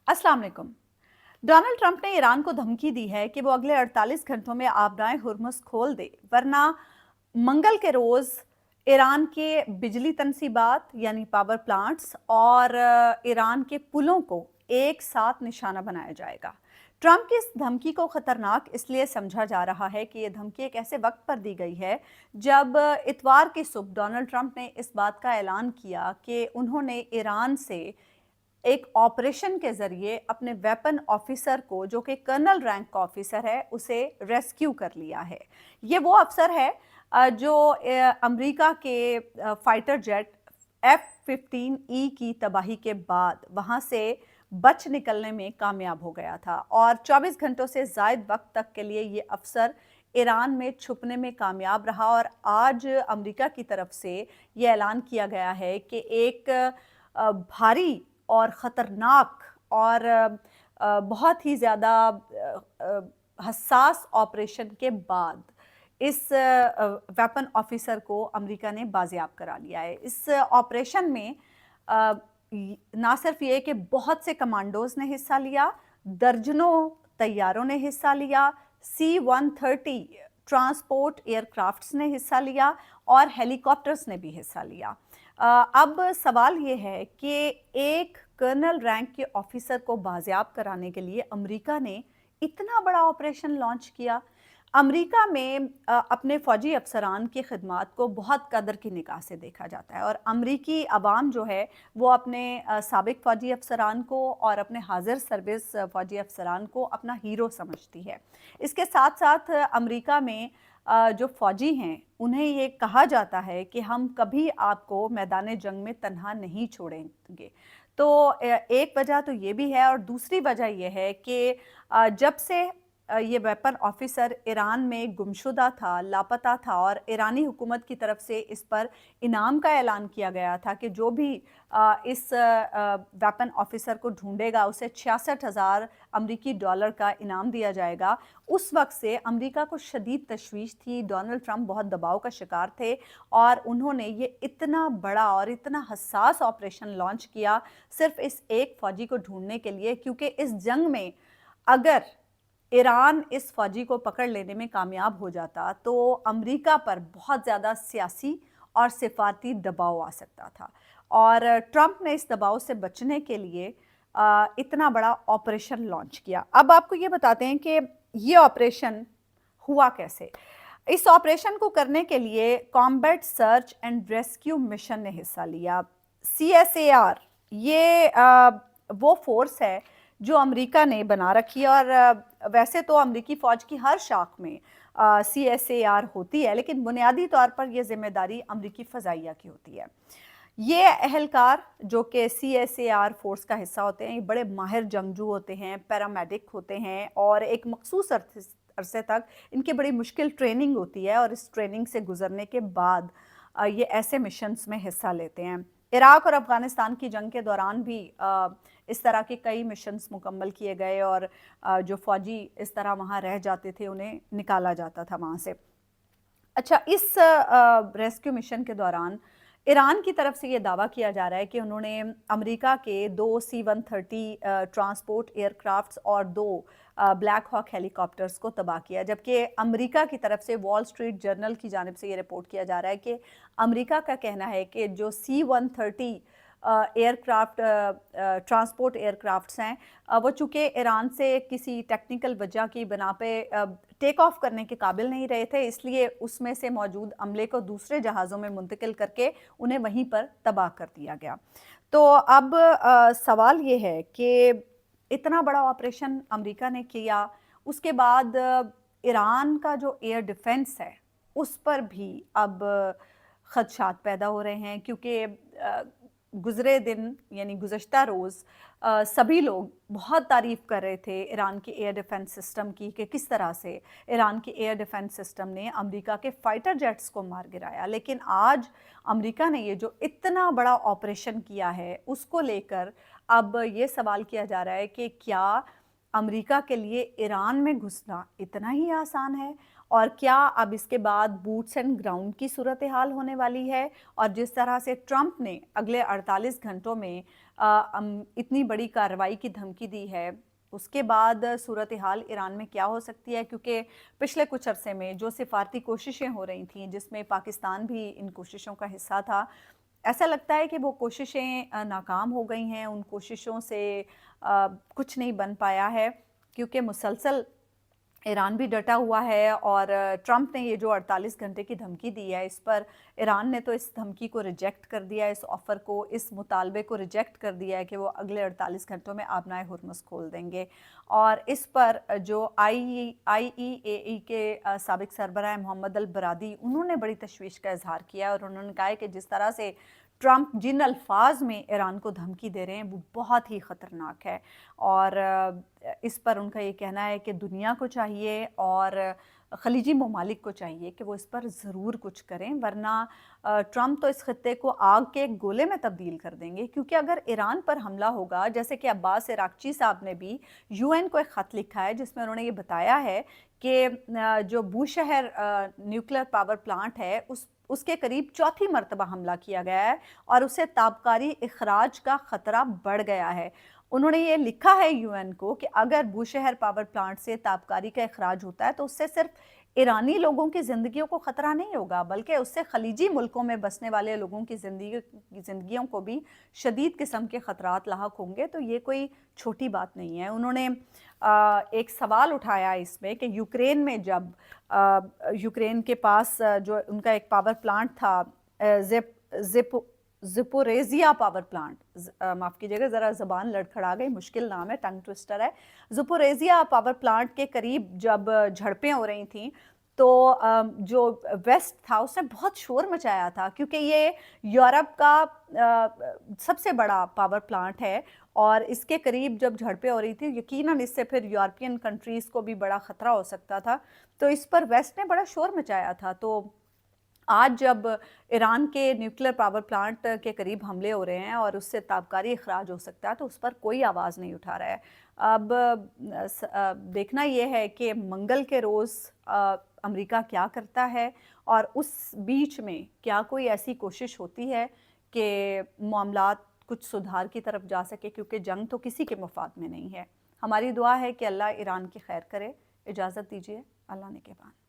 अस्सलाम वालेकुम। Donald Trump ने ईरान को धमकी दी है कि वो अगले 48 घंटों में आबराए हुर्मुज़ खोल दे, वरना मंगल के रोज़ ईरान के बिजली तनसीबात यानी पावर प्लांट्स और ईरान के पुलों को एक साथ निशाना बनाया जाएगा। ट्रंप की इस धमकी को खतरनाक इसलिए समझा जा रहा है कि ये धमकी एक ऐसे वक्त पर दी गई है जब इतवार की सुबह डोनाल्ड ट्रंप ने इस बात का ऐलान किया कि उन्होंने ईरान से एक ऑपरेशन के ज़रिए अपने वेपन ऑफिसर को, जो कि कर्नल रैंक का ऑफिसर है, उसे रेस्क्यू कर लिया है। ये वो अफसर है जो अमेरिका के फाइटर जेट F-15E की तबाही के बाद वहाँ से बच निकलने में कामयाब हो गया था और 24 घंटों से ज़ायद वक्त तक के लिए ये अफसर ईरान में छुपने में कामयाब रहा और आज अमेरिका की तरफ से ये ऐलान किया गया है कि एक भारी और ख़तरनाक और बहुत ही ज़्यादा हसास ऑपरेशन के बाद इस वेपन ऑफिसर को अमेरिका ने बाजियाब करा लिया है। इस ऑपरेशन में ना सिर्फ ये कि बहुत से कमांडोज ने हिस्सा लिया, दर्जनों तैयारों ने हिस्सा लिया, C-130 ट्रांसपोर्ट एयरक्राफ्ट्स ने हिस्सा लिया और हेलीकॉप्टर्स ने भी हिस्सा लिया। अब सवाल ये है कि एक कर्नल रैंक के ऑफिसर को बाजियाब कराने के लिए अमेरिका ने इतना बड़ा ऑपरेशन लॉन्च किया। अमेरिका में अपने फ़ौजी अफसरान की खिदमात को बहुत कदर की निगाह से देखा जाता है और अमरीकी अवाम जो है वो अपने साबिक फ़ौजी अफसरान को और अपने हाजिर सर्विस फ़ौजी अफसरान को अपना हीरो समझती है। इसके साथ साथ अमेरिका में जो फ़ौजी हैं उन्हें ये कहा जाता है कि हम कभी आपको मैदान जंग में तन्हा नहीं छोड़ेंगे। तो एक वजह तो ये भी है और दूसरी वजह ये है कि जब से ये वेपन ऑफिसर ईरान में गुमशुदा था, लापता था और ईरानी हुकूमत की तरफ से इस पर इनाम का ऐलान किया गया था कि जो भी इस वेपन ऑफिसर को ढूंढेगा उसे 66,000 अमरीकी डॉलर का इनाम दिया जाएगा। उस वक्त से अमेरिका को शदीद तशवीश थी, डोनाल्ड ट्रंप बहुत दबाव का शिकार थे और उन्होंने ये इतना बड़ा और इतना हसास ऑपरेशन लॉन्च किया सिर्फ इस एक फ़ौजी को ढूंढने के लिए, क्योंकि इस जंग में अगर ईरान इस फ़ौजी को पकड़ लेने में कामयाब हो जाता तो अमेरिका पर बहुत ज़्यादा सियासी और सिफारती दबाव आ सकता था और ट्रंप ने इस दबाव से बचने के लिए इतना बड़ा ऑपरेशन लॉन्च किया। अब आपको ये बताते हैं कि ये ऑपरेशन हुआ कैसे। इस ऑपरेशन को करने के लिए combat search and rescue mission ने हिस्सा लिया। CSAR ये वो फोर्स है जो अमेरिका ने बना रखी है और वैसे तो अमेरिकी फ़ौज की हर शाख में CSAR होती है, लेकिन बुनियादी तौर पर यह जिम्मेदारी अमेरिकी फ़ज़ाइया की होती है। ये अहलकार जो कि CSAR फोर्स का हिस्सा होते हैं, ये बड़े माहिर जंगजू होते हैं, पैरामेडिक होते हैं और एक मखसूस अरसे तक इनकी बड़ी मुश्किल ट्रेनिंग होती है और इस ट्रेनिंग से गुजरने के बाद ये ऐसे मिशंस में हिस्सा लेते हैं। इराक और अफ़गानिस्तान की जंग के दौरान भी इस तरह के कई मिशंस मुकम्मल किए गए और जो फ़ौजी इस तरह वहाँ रह जाते थे उन्हें निकाला जाता था वहाँ से। अच्छा, इस रेस्क्यू मिशन के दौरान ईरान की तरफ से ये दावा किया जा रहा है कि उन्होंने अमेरिका के 2 C-130 ट्रांसपोर्ट एयरक्राफ्ट्स और 2 ब्लैक हॉक हेलीकॉप्टर्स को तबाह किया, जबकि अमेरिका की तरफ से वॉल स्ट्रीट जर्नल की जानिब से ये रिपोर्ट किया जा रहा है कि अमेरिका का कहना है कि जो C-130 एयरक्राफ्ट ट्रांसपोर्ट एयरक्राफ्ट्स हैं वो चूँकि ईरान से किसी टेक्निकल वजह की बना पे टेक ऑफ करने के काबिल नहीं रहे थे, इसलिए उसमें से मौजूद अमले को दूसरे जहाज़ों में मुंतकिल करके उन्हें वहीं पर तबाह कर दिया गया। तो अब सवाल ये है कि इतना बड़ा ऑपरेशन अमेरिका ने किया, उसके बाद ईरान का जो एयर डिफेंस है उस पर भी अब खदशात पैदा हो रहे हैं, क्योंकि गुज़रे दिन यानी गुज़श्ता रोज़ सभी लोग बहुत तारीफ़ कर रहे थे ईरान के एयर डिफेंस सिस्टम की कि किस तरह से ईरान के एयर डिफेंस सिस्टम ने अमेरिका के फाइटर जेट्स को मार गिराया। लेकिन आज अमेरिका ने ये जो इतना बड़ा ऑपरेशन किया है उसको लेकर अब ये सवाल किया जा रहा है कि क्या अमेरिका के लिए ईरान में घुसना इतना ही आसान है اور کیا اب اس کے بعد بوٹس اینڈ گراؤنڈ کی صورتحال ہونے والی ہے؟ اور جس طرح سے ٹرمپ نے اگلے 48 گھنٹوں میں اتنی بڑی کارروائی کی دھمکی دی ہے، اس کے بعد صورتحال ایران میں کیا ہو سکتی ہے؟ کیونکہ پچھلے کچھ عرصے میں جو سفارتی کوششیں ہو رہی تھیں، جس میں پاکستان بھی ان کوششوں کا حصہ تھا، ایسا لگتا ہے کہ وہ کوششیں ناکام ہو گئی ہیں، ان کوششوں سے کچھ نہیں بن پایا ہے، کیونکہ مسلسل ایران بھی ڈٹا ہوا ہے، اور ٹرمپ نے یہ جو 48 گھنٹے کی دھمکی دی ہے، اس پر ایران نے تو اس دھمکی کو ریجیکٹ کر دیا ہے، اس آفر کو، اس مطالبے کو ریجیکٹ کر دیا ہے کہ وہ اگلے 48 گھنٹوں میں آبنائے ہرمز کھول دیں گے۔ اور اس پر جو آئی ای اے ای کے سابق سربراہ محمد البرادی، انہوں نے بڑی تشویش کا اظہار کیا، اور انہوں نے کہا ہے کہ جس طرح سے ٹرمپ جن الفاظ میں ایران کو دھمکی دے رہے ہیں وہ بہت ہی خطرناک ہے، اور اس پر ان کا یہ کہنا ہے کہ دنیا کو چاہیے اور خلیجی ممالک کو چاہیے کہ وہ اس پر ضرور کچھ کریں، ورنہ ٹرمپ تو اس خطے کو آگ کے ایک گولے میں تبدیل کر دیں گے، کیونکہ اگر ایران پر حملہ ہوگا، جیسے کہ عباس عراقچی صاحب نے بھی یو این کو ایک خط لکھا ہے جس میں انہوں نے یہ بتایا ہے کہ جو بوشہر نیوکلیر پاور پلانٹ ہے، اس کے قریب چوتھی مرتبہ حملہ کیا گیا ہے، اور اسے تابکاری اخراج کا خطرہ بڑھ گیا ہے۔ انہوں نے یہ لکھا ہے یو این کو کہ اگر بوشہر پاور پلانٹ سے تابکاری کا اخراج ہوتا ہے تو اس سے صرف ایرانی لوگوں کی زندگیوں کو خطرہ نہیں ہوگا، بلکہ اس سے خلیجی ملکوں میں بسنے والے لوگوں کی زندگیوں کو بھی شدید قسم کے خطرات لاحق ہوں گے۔ تو یہ کوئی چھوٹی بات نہیں ہے۔ انہوں نے ایک سوال اٹھایا اس میں کہ یوکرین میں جب یوکرین کے پاس جو ان کا ایک پاور پلانٹ تھا، زپوریزیا پاور پلانٹ، معاف کیجیے گا ذرا زبان لڑکھڑا گئی، مشکل نام ہے، ٹنگ ٹوسٹر ہے۔ زپوریزیا پاور پلانٹ کے قریب جب جھڑپیں ہو رہی تھیں تو جو ویسٹ تھا اس نے بہت شور مچایا تھا، کیونکہ یہ یورپ کا سب سے بڑا پاور پلانٹ ہے، اور اس کے قریب جب جھڑپیں ہو رہی تھی یقیناً اس سے پھر یورپین کنٹریز کو بھی بڑا خطرہ ہو سکتا تھا، تو اس پر ویسٹ نے بڑا شور مچایا تھا۔ تو آج جب ایران کے نیوکلیر پاور پلانٹ کے قریب حملے ہو رہے ہیں اور اس سے تابکاری اخراج ہو سکتا ہے تو اس پر کوئی آواز نہیں اٹھا رہا ہے۔ اب دیکھنا یہ ہے کہ منگل کے روز امریکہ کیا کرتا ہے، اور اس بیچ میں کیا کوئی ایسی کوشش ہوتی ہے کہ معاملات کچھ سدھار کی طرف جا سکے، کیونکہ جنگ تو کسی کے مفاد میں نہیں ہے۔ ہماری دعا ہے کہ اللہ ایران کی خیر کرے۔ اجازت دیجیے، اللہ نگہبان۔